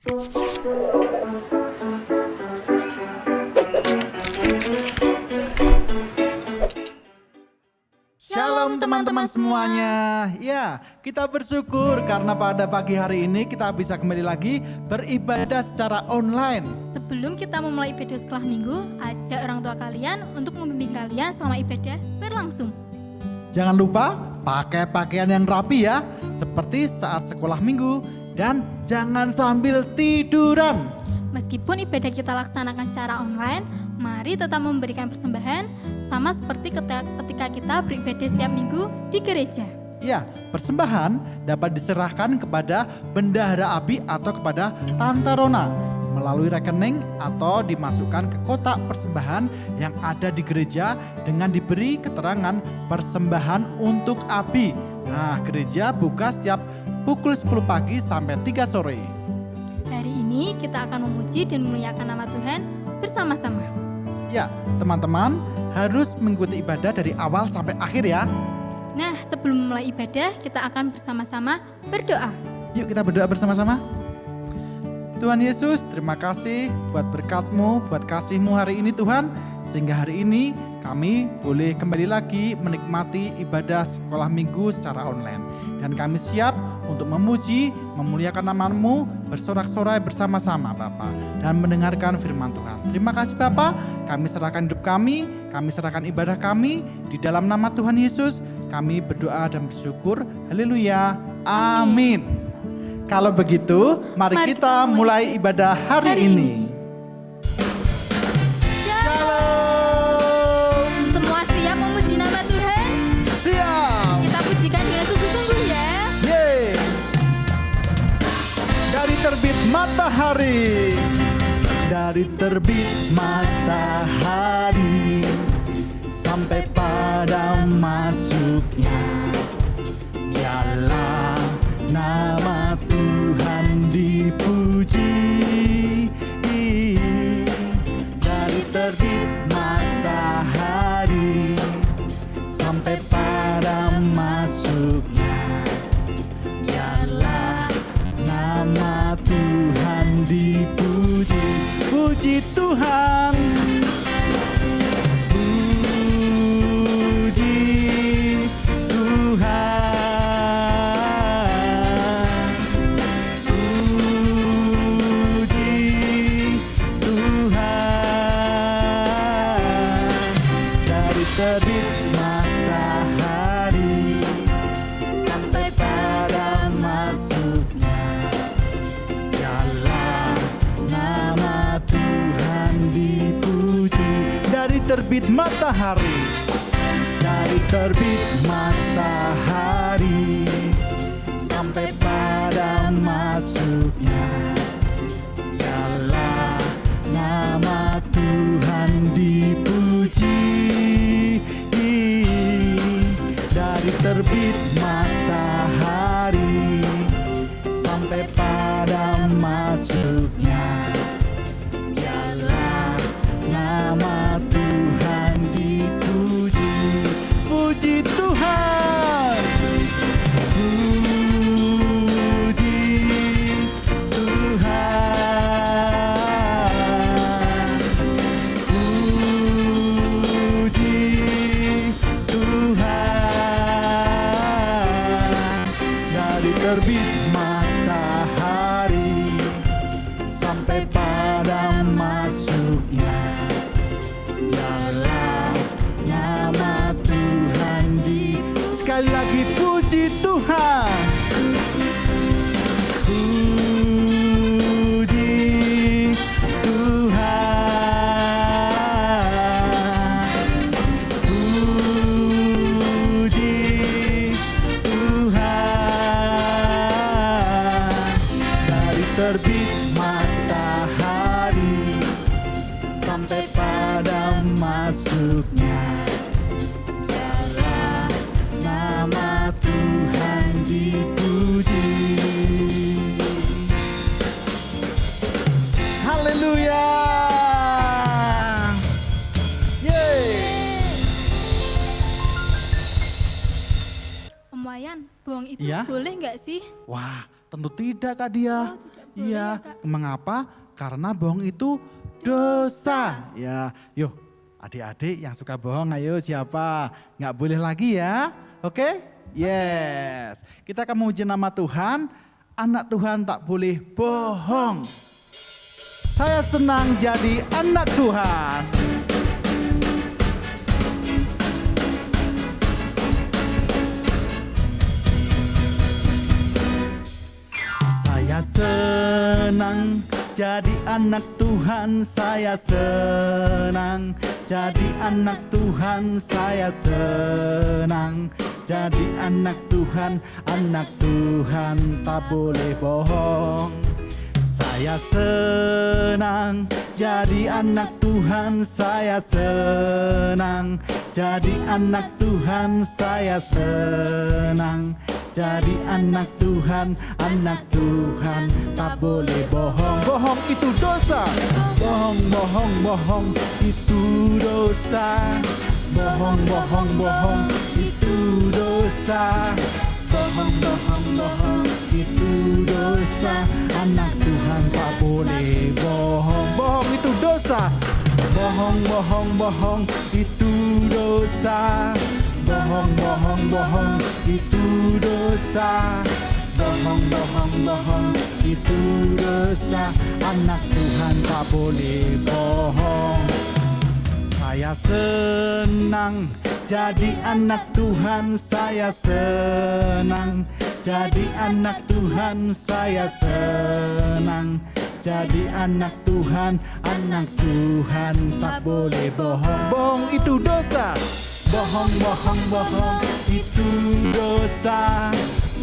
Shalom teman-teman semuanya. Ya, kita bersyukur karena pada pagi hari ini kita bisa kembali lagi beribadah secara online. Sebelum kita memulai ibadah sekolah minggu, ajak orang tua kalian untuk membimbing kalian selama ibadah berlangsung. Jangan lupa pakai pakaian yang rapi ya, seperti saat sekolah minggu, dan jangan sambil tiduran. Meskipun ibadah kita laksanakan secara online, mari tetap memberikan persembahan sama seperti ketika kita beribadah setiap minggu di gereja. Ya, persembahan dapat diserahkan kepada Bendahara Abi atau kepada Tante Rona melalui rekening atau dimasukkan ke kotak persembahan yang ada di gereja dengan diberi keterangan persembahan untuk Abi. Nah, gereja buka setiap pukul 10 pagi sampai 3 sore. Hari ini kita akan memuji dan memuliakan nama Tuhan bersama-sama. Ya, teman-teman harus mengikuti ibadah dari awal sampai akhir ya. Nah, sebelum mulai ibadah, kita akan bersama-sama berdoa. Yuk kita berdoa bersama-sama. Tuhan Yesus, terima kasih buat berkat-Mu, buat kasih-Mu hari ini Tuhan. Sehingga hari ini kami boleh kembali lagi menikmati ibadah sekolah minggu secara online. Dan kami siap untuk memuji, memuliakan nama-Mu, bersorak-sorai bersama-sama Bapa dan mendengarkan firman Tuhan. Terima kasih Bapa, kami serahkan hidup kami serahkan ibadah kami di dalam nama Tuhan Yesus. Kami berdoa dan bersyukur. Haleluya. Amin. Kalau begitu, mari kita mulai ibadah hari ini. Shalom. Semua siap memuji nama Tuhan? Siap. Kita pujikan dengan sungguh-sungguh ya. Yeay. Dari terbit matahari, dari terbit matahari sampai pada masuknya, biarlah nama Tuhan dipuji. Dari terbit matahari sampai pada masuknya, biarlah nama Tuhan dipuji. Puji Tuhan. Puji Tuhan. Puji Tuhan. Dari terbit matahari sampai pada masuknya, biarlah nama Tuhan dipuji. Dari terbit matahari, dari terbit matahari sampai pada masuknya, biarlah nama Tuhan dipuji. Dari terbit matahari sampai pada masuknya, biarlah nama Tuhan dipuji. Puji Tuhan. Puji Tuhan. Puji Tuhan. Dari terbit matahari sampai pada masuknya, biarlah nama Tuhan sekali lagi puji Tuhan. Puji Tuhan. Puji Tuhan. Dari terbit matahari sampai pada masuknya, biarlah nama Tuhan dipuji. Haleluya. Yeay. Om Wayan, bohong itu Iya? boleh nggak sih? Wah, tentu tidak Kak Dia. Oh, tidak Boleh Iya, ya, Kak? mengapa? Karena bohong itu dosa. Ya, yuk adik-adik yang suka bohong ayo siapa? Nggak boleh lagi ya, oke? Yes, kita akan memuji nama Tuhan. Anak Tuhan tak boleh bohong. Saya senang jadi anak Tuhan. Saya senang jadi anak Tuhan, saya senang jadi anak Tuhan, saya senang jadi anak Tuhan tak boleh bohong. Saya senang jadi anak Tuhan, saya senang jadi anak Tuhan, saya senang jadi anak Tuhan tak boleh bohong. Bohong itu dosa. Bohong, bohong, bohong itu dosa. Bohong, bohong, bohong itu dosa. Bohong, bohong, bohong itu dosa. Anak Tuhan tak boleh bohong. Bohong itu dosa. Bohong, bohong, bohong itu dosa. Bohong, bohong, bohong itu dosa. Bohong, bohong, bohong itu dosa. Anak Tuhan tak boleh bohong. Saya senang jadi anak Tuhan, saya senang jadi anak Tuhan, saya senang jadi anak Tuhan tak boleh bohong. Bohong itu dosa. Bohong, bohong, bohong itu dosa.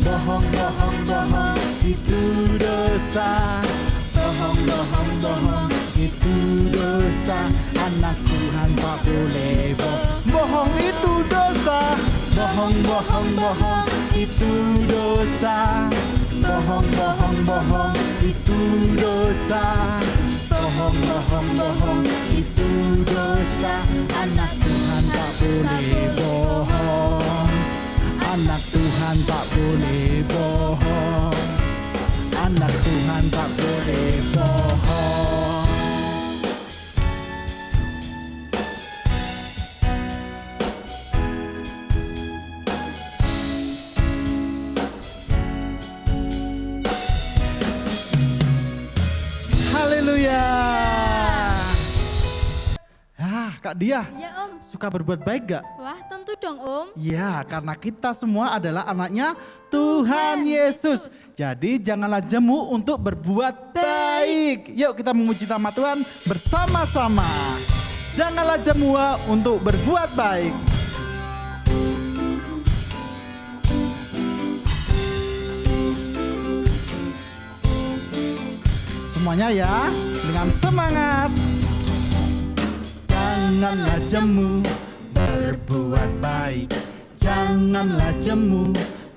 Bohong, bohong, bohong itu dosa. Bohong, bohong, bohong itu dosa. Anak Tuhan tak boleh bohong. Bohong itu dosa. Bohong, bohong, bohong itu dosa. Bohong, bohong, bohong itu dosa. Bohong, bohong, bohong itu dosa. Anak Tuhan tak boleh bohong. Anak Tuhan tak boleh bohong. Anak Tuhan tak boleh bohong. Haleluya. Kak Dia, Iya Om. suka berbuat baik gak? Wah tentu dong Om. Ya, karena kita semua adalah anaknya Tuhan Yesus. Jadi janganlah jemu untuk berbuat baik. Yuk kita memuji nama Tuhan bersama-sama. Janganlah jemu untuk berbuat baik. Semuanya ya, dengan semangat. Janganlah jemu berbuat baik. Janganlah jemu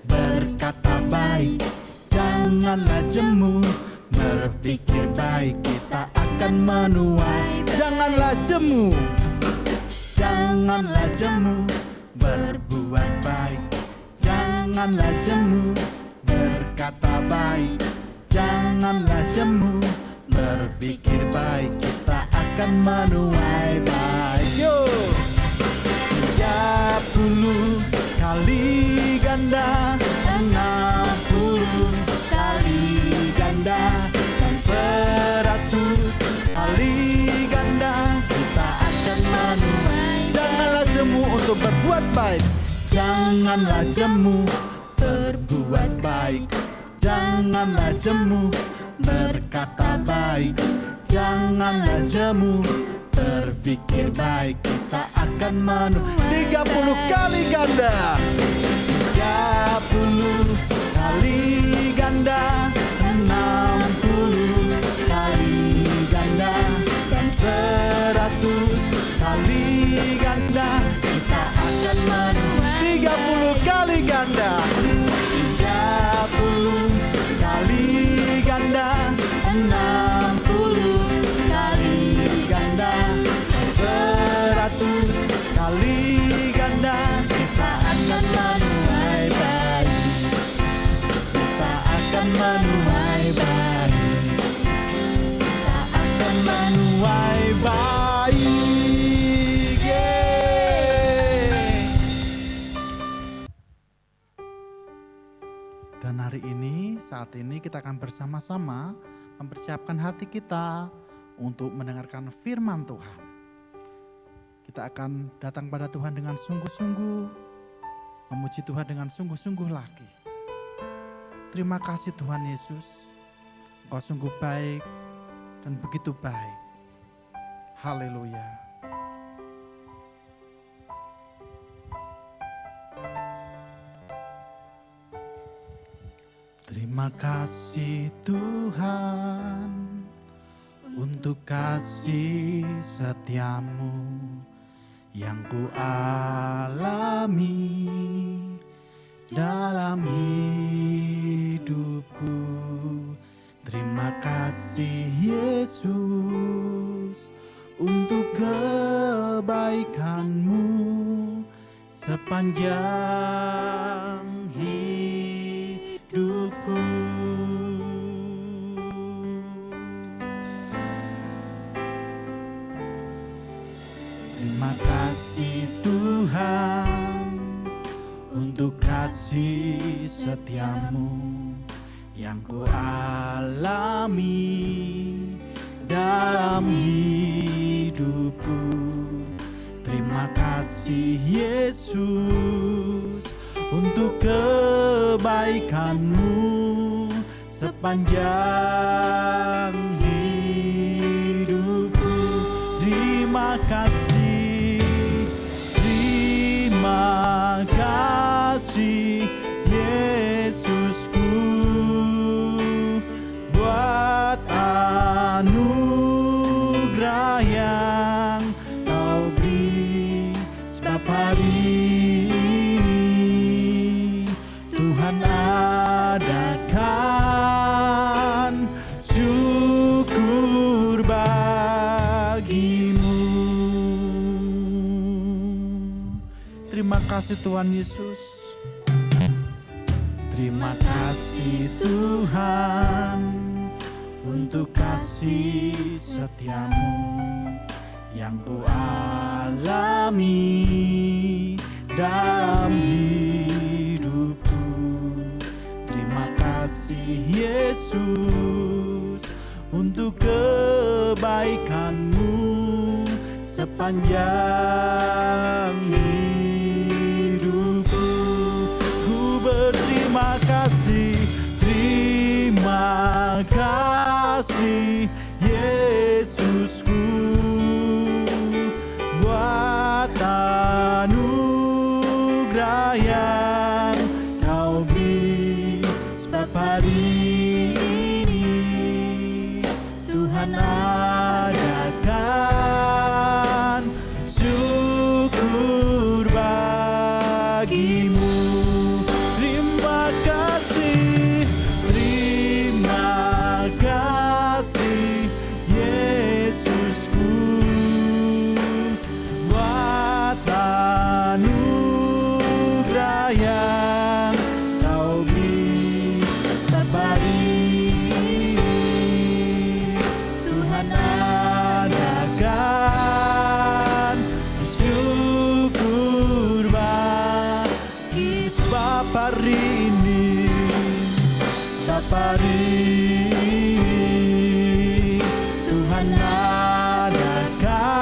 berkata baik. Janganlah jemu berpikir baik. Kita akan menuai. Janganlah jemu. Janganlah jemu berbuat baik. Janganlah jemu berkata baik. Janganlah jemu berpikir baik. Kita akan menuai baik. Yo, 30 kali ganda, 60 kali ganda, dan 100 kali ganda. Kita akan menuai. Janganlah jemu untuk berbuat baik. Janganlah jemu berbuat baik. Janganlah jemu berkata baik. Janganlah jemu berpikir baik. Kita akan menuai 30 kali ganda. 30 kali ganda, 60 kali ganda, dan 100 kali ganda. Kita akan menuai 30 kali ganda. 30 kali ganda, 60 kali ganda, 100 kali ganda. Kita akan menuai baik. Kita akan menuai saat ini kita akan bersama-sama mempersiapkan hati kita untuk mendengarkan firman Tuhan. Kita akan datang pada Tuhan dengan sungguh-sungguh, memuji Tuhan dengan sungguh-sungguh lagi. Terima kasih Tuhan Yesus, Engkau sungguh baik dan begitu baik. Haleluya. Terima kasih Tuhan untuk kasih setiamu yang ku alami dalam hidupku. Terima kasih Yesus untuk kebaikanmu sepanjang hidupku. Terima kasih Tuhan untuk kasih setiamu yang ku alami dalam hidupku. Terima kasih Yesus untuk kebaikanmu sepanjang hidupku. Terima kasih Yesusku buat anugerah yang Kau beri. Sebab hari ini Tuhan adakan syukur bagimu. Terima kasih Tuhan Yesus. Terima kasih Tuhan untuk kasih setiamu yang ku alami dalam hidupku. Terima kasih Yesus untuk kebaikanmu sepanjang hidupku. Ku berterima kasih, terima kasih Yesusku buat anugerah yang Kau beri. Sebab hari ini Tuhan adakan syukur bagimu. Terima kasih Yesusku buat anugerah yang Kau beri. Sebab hari ini Tuhan adakan syukur bagi. Sebab hari ini Tuhan adakan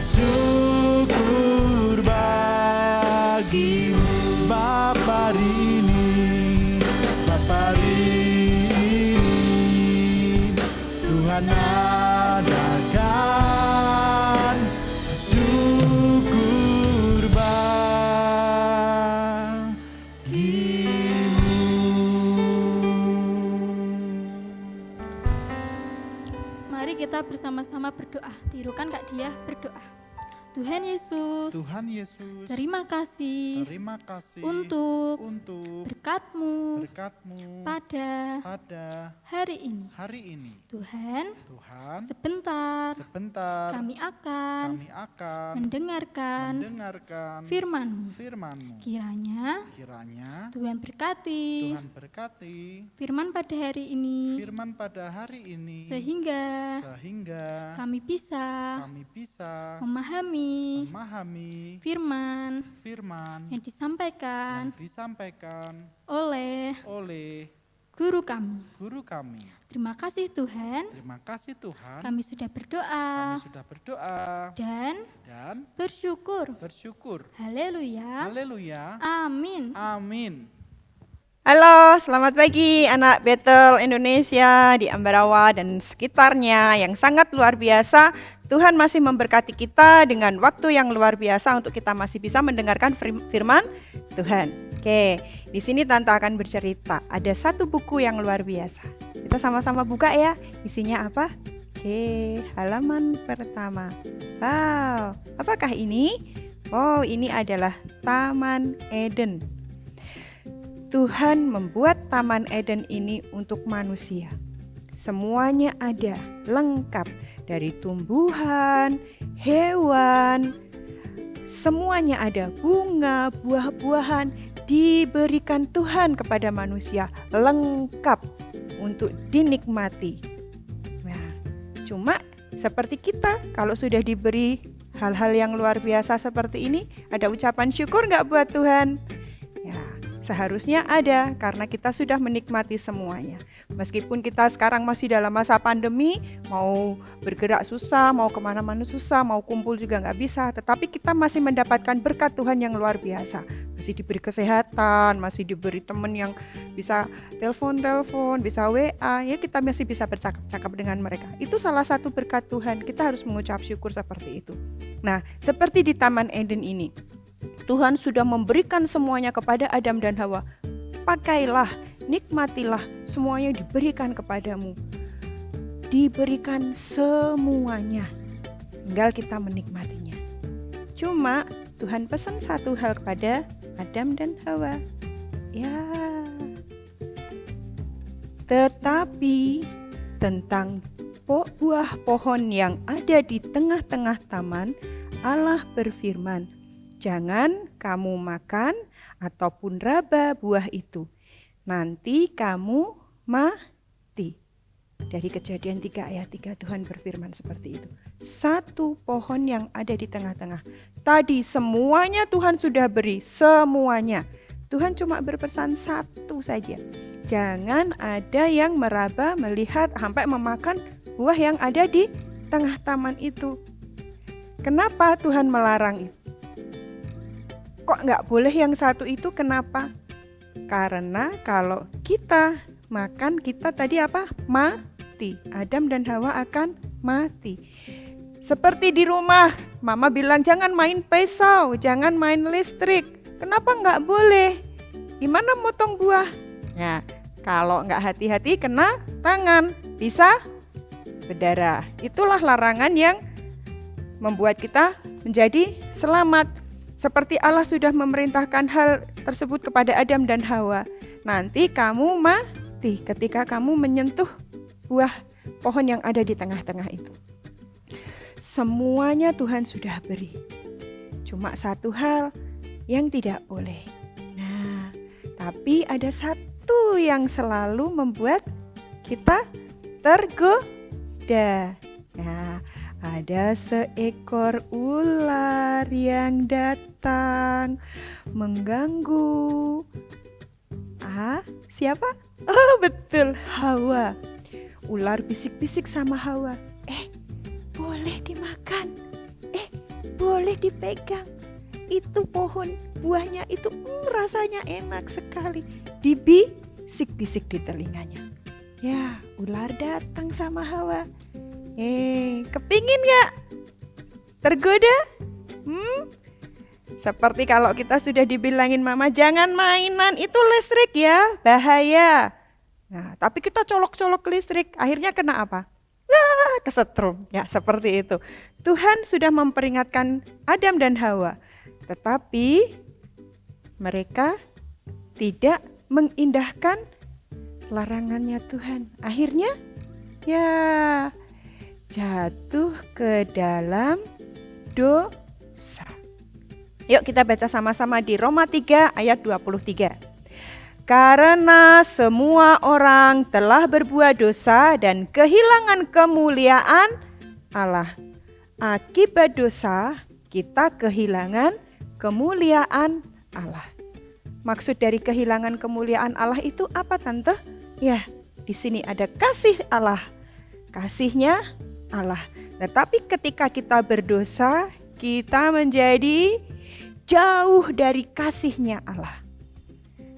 syukur bagimu. Sebab hari ini Tuhan adakan syukur bagimu. Mari kita bersama-sama berdoa. Tirukan Kak Diah berdoa. Tuhan Yesus, terima kasih untuk berkat-Mu pada hari ini. Tuhan, sebentar kami akan mendengarkan firman-Mu. Kiranya Tuhan berkati firman pada hari ini, sehingga kami bisa memahami memahami firman yang disampaikan oleh guru kami. Terima kasih Tuhan. Kami sudah berdoa. Dan bersyukur. Haleluya. Amin. Halo, selamat pagi anak Betel Indonesia di Ambarawa dan sekitarnya yang sangat luar biasa. Tuhan masih memberkati kita dengan waktu yang luar biasa untuk kita masih bisa mendengarkan firman Tuhan. Oke, di sini Tante akan bercerita. Ada satu buku yang luar biasa. Kita sama-sama buka ya. Isinya apa? Oke, halaman pertama. Wow, apakah ini? Oh, ini adalah Taman Eden. Tuhan membuat Taman Eden ini untuk manusia. Semuanya ada, lengkap. Dari tumbuhan, hewan, semuanya ada. Bunga, buah-buahan diberikan Tuhan kepada manusia. Lengkap untuk dinikmati. Nah, cuma seperti kita, kalau sudah diberi hal-hal yang luar biasa seperti ini, ada ucapan syukur nggak buat Tuhan? Seharusnya ada, karena kita sudah menikmati semuanya. Meskipun kita sekarang masih dalam masa pandemi, mau bergerak susah, mau kemana-mana susah, mau kumpul juga nggak bisa. Tetapi kita masih mendapatkan berkat Tuhan yang luar biasa. Masih diberi kesehatan, masih diberi teman yang bisa telepon, bisa WA. Ya, kita masih bisa bercakap-cakap dengan mereka. Itu salah satu berkat Tuhan, kita harus mengucap syukur seperti itu. Nah, seperti di Taman Eden ini, Tuhan sudah memberikan semuanya kepada Adam dan Hawa. Pakailah, nikmatilah, semuanya diberikan kepadamu. Diberikan semuanya. Tinggal kita menikmatinya. Cuma Tuhan pesan satu hal kepada Adam dan Hawa. Ya. Tetapi tentang buah pohon yang ada di tengah-tengah taman, Allah berfirman, jangan kamu makan ataupun raba buah itu. Nanti kamu mati. Dari Kejadian 3 ayat 3 Tuhan berfirman seperti itu. Satu pohon yang ada di tengah-tengah. Tadi semuanya Tuhan sudah beri, semuanya. Tuhan cuma berpesan satu saja. Jangan ada yang meraba, melihat, sampai memakan buah yang ada di tengah taman itu. Kenapa Tuhan melarang itu? Kok nggak boleh yang satu itu, kenapa? Karena kalau kita makan, kita tadi apa? Mati. Adam dan Hawa akan mati. Seperti di rumah, Mama bilang jangan main pisau, jangan main listrik. Kenapa nggak boleh? Gimana motong buah? Nah, kalau nggak hati-hati kena tangan, bisa berdarah. Itulah larangan yang membuat kita menjadi selamat. Seperti Allah sudah memerintahkan hal tersebut kepada Adam dan Hawa. Nanti kamu mati ketika kamu menyentuh buah pohon yang ada di tengah-tengah itu. Semuanya Tuhan sudah beri. Cuma satu hal yang tidak boleh. Nah, tapi ada satu yang selalu membuat kita tergoda. Nah, ada seekor ular yang datang mengganggu. Siapa? Oh, betul, Hawa. Ular bisik-bisik sama Hawa. Boleh dimakan. Boleh dipegang. Itu pohon buahnya itu rasanya enak sekali. Dibisik-bisik di telinganya. Ya, ular datang sama Hawa. Kepingin gak? Tergoda? Seperti kalau kita sudah dibilangin Mama, jangan mainan, itu listrik ya, bahaya. Nah, tapi kita colok-colok listrik, akhirnya kena apa? Kesetrum, ya seperti itu. Tuhan sudah memperingatkan Adam dan Hawa, tetapi mereka tidak mengindahkan larangannya Tuhan. Akhirnya, ya jatuh ke dalam dosa. Yuk kita baca sama-sama di Roma 3 ayat 23. Karena semua orang telah berbuat dosa dan kehilangan kemuliaan Allah. Akibat dosa, kita kehilangan kemuliaan Allah. Maksud dari kehilangan kemuliaan Allah itu apa, Tante? Ya, di sini ada kasih Allah. Kasihnya Allah. Tetapi ketika kita berdosa, kita menjadi jauh dari kasihnya Allah.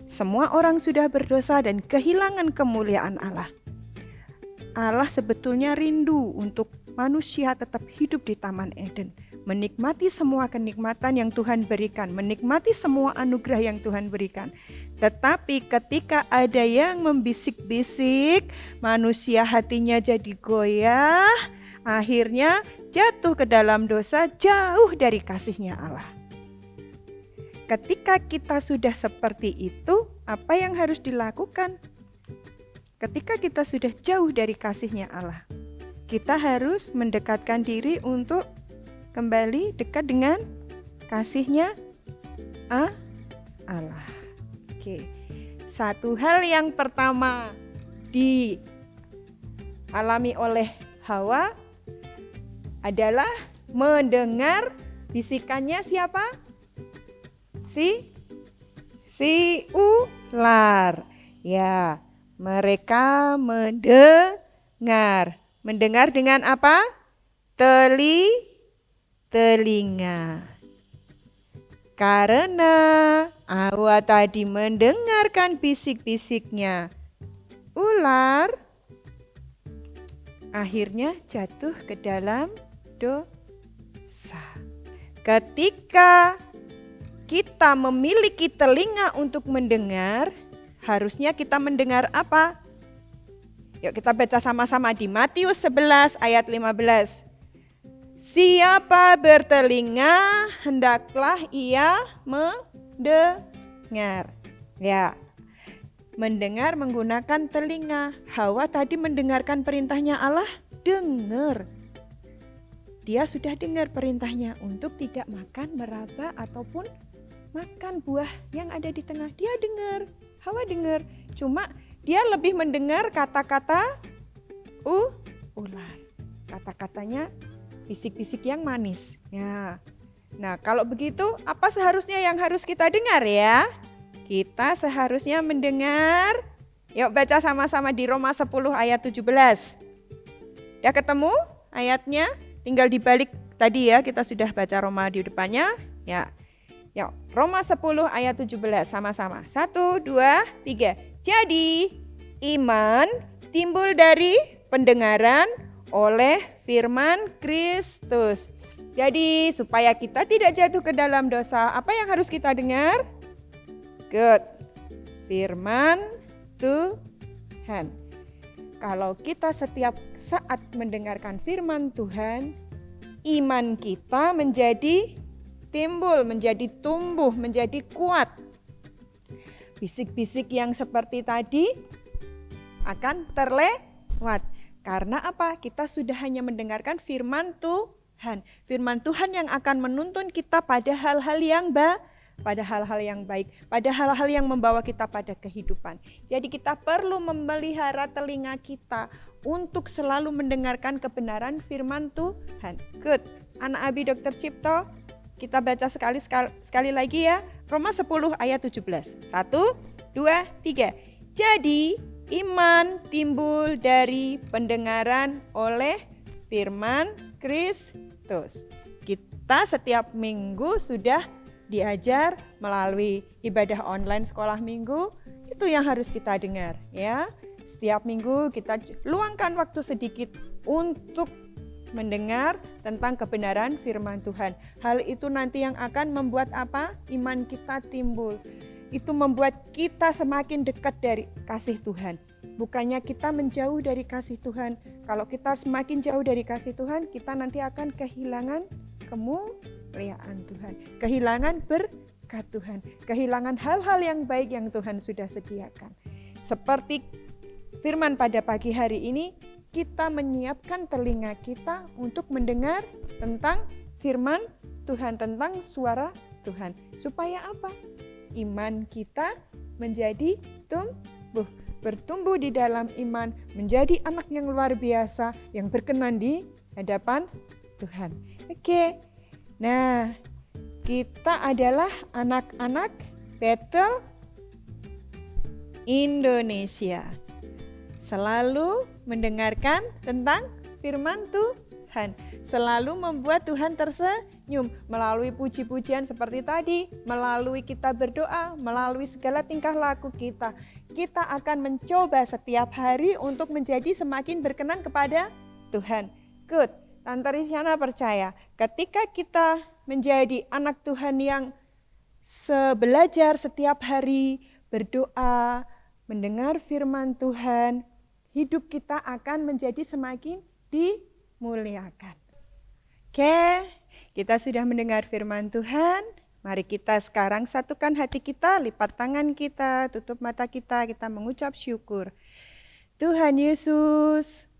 Semua orang sudah berdosa dan kehilangan kemuliaan Allah. Allah sebetulnya rindu untuk manusia tetap hidup di Taman Eden, menikmati semua kenikmatan yang Tuhan berikan, menikmati semua anugerah yang Tuhan berikan. Tetapi ketika ada yang membisik-bisik, manusia hatinya jadi goyah, akhirnya jatuh ke dalam dosa, jauh dari kasihnya Allah. Ketika kita sudah seperti itu, apa yang harus dilakukan? Ketika kita sudah jauh dari kasihnya Allah, kita harus mendekatkan diri untuk kembali dekat dengan kasihnya Allah. Oke. Satu hal yang pertama dialami oleh Hawa adalah mendengar bisikannya siapa? Si ular. Ya, mereka mendengar. Mendengar dengan apa? Telinga. Karena Hawa tadi mendengarkan bisik-bisiknya ular, akhirnya jatuh ke dalam dosa. Ketika kita memiliki telinga untuk mendengar, harusnya kita mendengar apa? Yuk kita baca sama-sama di Matius 11 ayat 15. Siapa bertelinga, hendaklah ia mendengar. Ya, mendengar menggunakan telinga. Hawa tadi mendengarkan perintahnya Allah, dengar. Dia sudah dengar perintahnya untuk tidak makan, meraba, ataupun makan buah yang ada di tengah. Dia dengar, Hawa dengar. Cuma dia lebih mendengar kata-kata ular. Kata-katanya bisik-bisik yang manis. Ya. Nah, kalau begitu apa seharusnya yang harus kita dengar ya? Kita seharusnya mendengar. Yuk baca sama-sama di Roma 10 ayat 17. Udah ketemu ayatnya? Tinggal dibalik tadi ya, kita sudah baca Roma di depannya. Ya. Yuk, Roma 10 ayat 17 sama-sama. 1, 2, 3. Jadi, iman timbul dari pendengaran oleh firman Kristus. Jadi, supaya kita tidak jatuh ke dalam dosa, apa yang harus kita dengar? Good. Firman Tuhan. Kalau kita setiap saat mendengarkan firman Tuhan, iman kita menjadi timbul, menjadi tumbuh, menjadi kuat. Bisik-bisik yang seperti tadi akan terlewat. Karena apa? Kita sudah hanya mendengarkan firman Tuhan. Firman Tuhan yang akan menuntun kita pada hal-hal yang pada hal-hal yang baik, pada hal-hal yang membawa kita pada kehidupan. Jadi kita perlu memelihara telinga kita untuk selalu mendengarkan kebenaran firman Tuhan. Good. Anak Abi Dr. Cipto, kita baca sekali lagi ya. Roma 10 ayat 17. 1, 2, 3. Jadi iman timbul dari pendengaran oleh firman Kristus. Kita setiap minggu sudah diajar melalui ibadah online sekolah minggu. Itu yang harus kita dengar ya. Setiap minggu kita luangkan waktu sedikit untuk mendengar tentang kebenaran firman Tuhan. Hal itu nanti yang akan membuat apa? Iman kita timbul. Itu membuat kita semakin dekat dari kasih Tuhan. Bukannya kita menjauh dari kasih Tuhan. Kalau kita semakin jauh dari kasih Tuhan, kita nanti akan kehilangan kemuliaan Tuhan. Kehilangan berkat Tuhan. Kehilangan hal-hal yang baik yang Tuhan sudah sediakan. Seperti firman pada pagi hari ini, kita menyiapkan telinga kita untuk mendengar tentang firman Tuhan, tentang suara Tuhan. Supaya apa? Iman kita menjadi bertumbuh di dalam iman, menjadi anak yang luar biasa, yang berkenan di hadapan Tuhan. Oke, Nah, kita adalah anak-anak Bethel Indonesia. Selalu mendengarkan tentang firman Tuhan. Selalu membuat Tuhan tersenyum melalui puji-pujian seperti tadi, melalui kita berdoa, melalui segala tingkah laku kita. Kita akan mencoba setiap hari untuk menjadi semakin berkenan kepada Tuhan. Good. Tante Risyana percaya ketika kita menjadi anak Tuhan yang belajar setiap hari, berdoa, mendengar firman Tuhan, hidup kita akan menjadi semakin dimuliakan. Oke, kita sudah mendengar firman Tuhan. Mari kita sekarang satukan hati kita, lipat tangan kita, tutup mata kita mengucap syukur. Tuhan Yesus,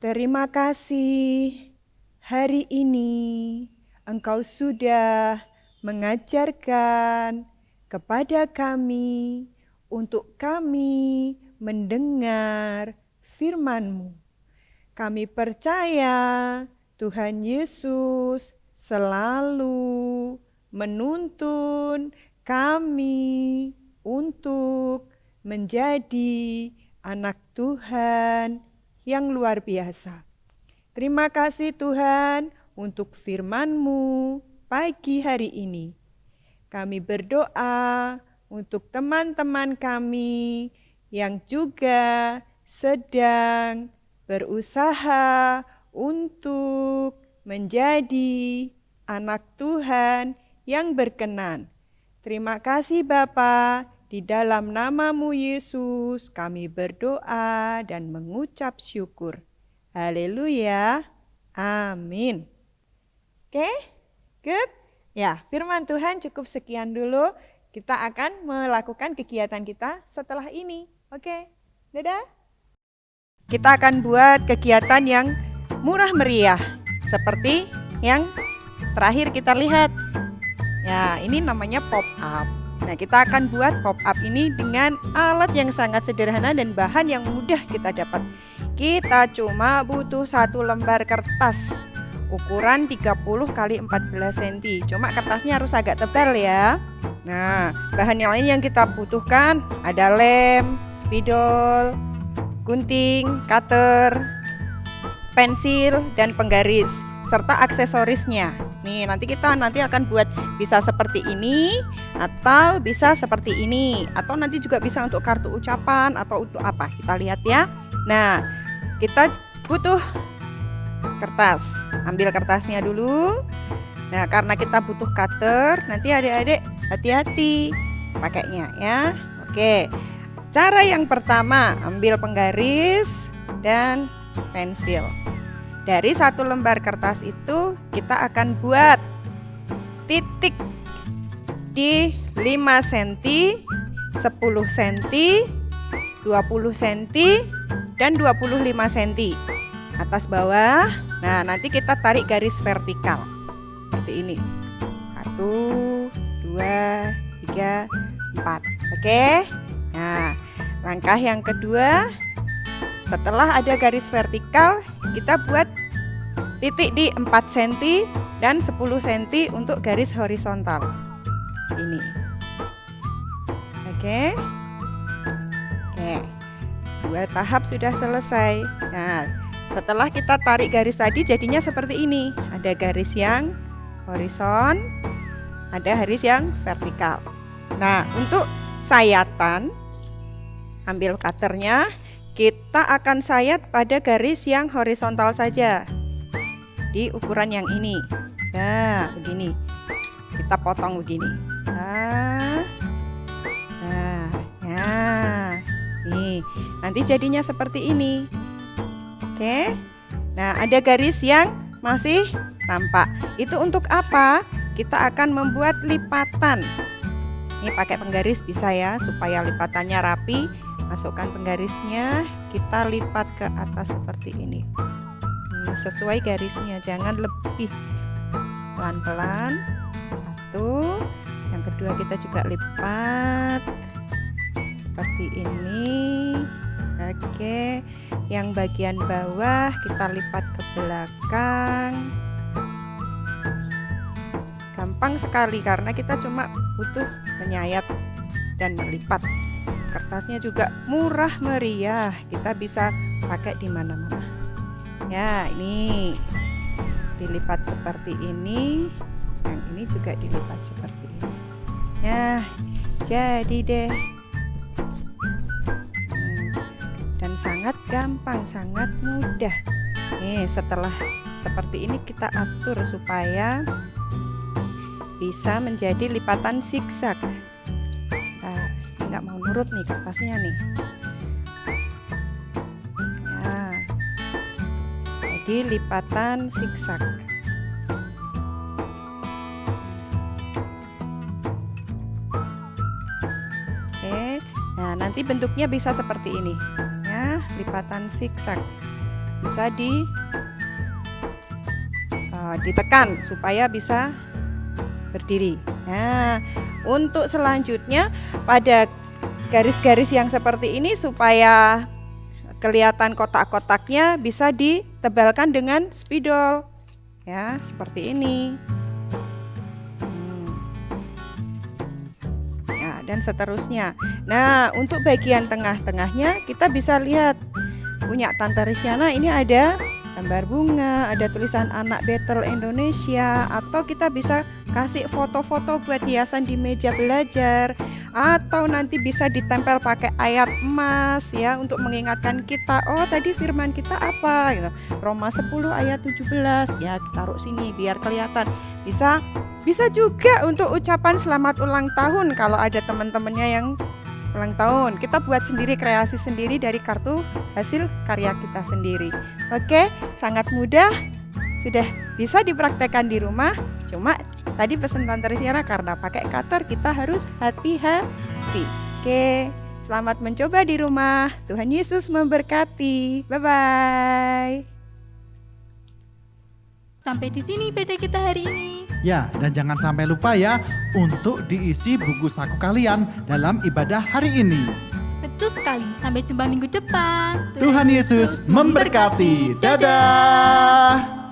terima kasih hari ini Engkau sudah mengajarkan kepada kami untuk kami mendengar firman-Mu. Kami percaya Tuhan Yesus selalu menuntun kami untuk menjadi anak Tuhan yang luar biasa. Terima kasih Tuhan untuk firman-Mu pagi hari ini. Kami berdoa untuk teman-teman kami yang juga sedang berusaha untuk menjadi anak Tuhan yang berkenan. Terima kasih Bapa, di dalam nama-Mu Yesus kami berdoa dan mengucap syukur. Haleluya, amin. Oke, good. Ya, firman Tuhan cukup sekian dulu. Kita akan melakukan kegiatan kita setelah ini. Oke, dadah. Kita akan buat kegiatan yang murah meriah seperti yang terakhir kita lihat. Ya, ini namanya pop up. Nah, kita akan buat pop up ini dengan alat yang sangat sederhana dan bahan yang mudah kita dapat. Kita cuma butuh 1 lembar kertas ukuran 30 x 14 cm. Cuma kertasnya harus agak tebal ya. Nah, bahan yang lain yang kita butuhkan ada lem, spidol, gunting, cutter, pensil, dan penggaris, serta aksesorisnya. Nih, nanti akan buat bisa seperti ini, atau bisa seperti ini, atau nanti juga bisa untuk kartu ucapan, atau untuk apa, kita lihat ya. Nah, kita butuh kertas. Ambil kertasnya dulu. Nah, karena kita butuh cutter, nanti adik-adik hati-hati pakainya ya. Oke. Cara yang pertama, ambil penggaris dan pensil. Dari 1 lembar kertas itu kita akan buat titik di 5 cm, 10 cm, 20 cm, dan 25 cm atas bawah. Nah, nanti kita tarik garis vertikal seperti ini. 1, 2, 3, 4. Oke. Nah, langkah yang kedua, setelah ada garis vertikal, kita buat titik di 4 cm dan 10 cm untuk garis horizontal. Ini. Oke. Oke. 2 tahap sudah selesai. Nah, setelah kita tarik garis tadi jadinya seperti ini. Ada garis yang horizon, ada garis yang vertikal. Nah, untuk sayatan, ambil cutternya, kita akan sayat pada garis yang horizontal saja di ukuran yang ini. Nah, begini. Kita potong begini. Nih, nanti jadinya seperti ini. Oke. Nah, ada garis yang masih tampak. Itu untuk apa? Kita akan membuat lipatan. Ini pakai penggaris bisa ya, supaya lipatannya rapi. Masukkan penggarisnya, kita lipat ke atas seperti ini. Sesuai garisnya, jangan lebih. Pelan-pelan. 1. Yang kedua kita juga lipat seperti ini. Oke, yang bagian bawah kita lipat ke belakang. Gampang sekali karena kita cuma butuh menyayat dan melipat. Kertasnya juga murah meriah, kita bisa pakai di mana-mana. Ya, ini dilipat seperti ini, yang ini juga dilipat seperti ini. Ya, jadi deh. Dan sangat gampang, sangat mudah. Nih, setelah seperti ini kita atur supaya bisa menjadi lipatan zigzag. Nah, nggak mau nurut nih kertasnya nih. Ya, jadi lipatan zigzag. Oke, nah nanti bentuknya bisa seperti ini. Ya, lipatan zigzag bisa ditekan supaya bisa berdiri. Nah, untuk selanjutnya pada garis-garis yang seperti ini supaya kelihatan kotak-kotaknya bisa ditebalkan dengan spidol. Ya, seperti ini. Nah, dan seterusnya. Nah, untuk bagian tengah-tengahnya kita bisa lihat punya Tante Risyana ini ada gambar bunga, ada tulisan Anak Betel Indonesia, atau kita bisa kasih foto-foto buat hiasan di meja belajar, atau nanti bisa ditempel pakai ayat emas ya untuk mengingatkan kita, oh tadi firman kita apa gitu. Roma 10 ayat 17 ya, taruh sini biar kelihatan. Bisa juga untuk ucapan selamat ulang tahun kalau ada teman-temannya yang ulang tahun. Kita buat sendiri, kreasi sendiri dari kartu hasil karya kita sendiri. Oke, sangat mudah. Sudah bisa dipraktekkan di rumah. Cuma tadi pesan Tante Risyana karena pakai cutter kita harus hati-hati. Oke, selamat mencoba di rumah. Tuhan Yesus memberkati. Bye-bye. Sampai di sini PD kita hari ini. Ya, dan jangan sampai lupa ya untuk diisi buku saku kalian dalam ibadah hari ini. Betul sekali. Sampai jumpa minggu depan. Tuhan Yesus memberkati. Dadah.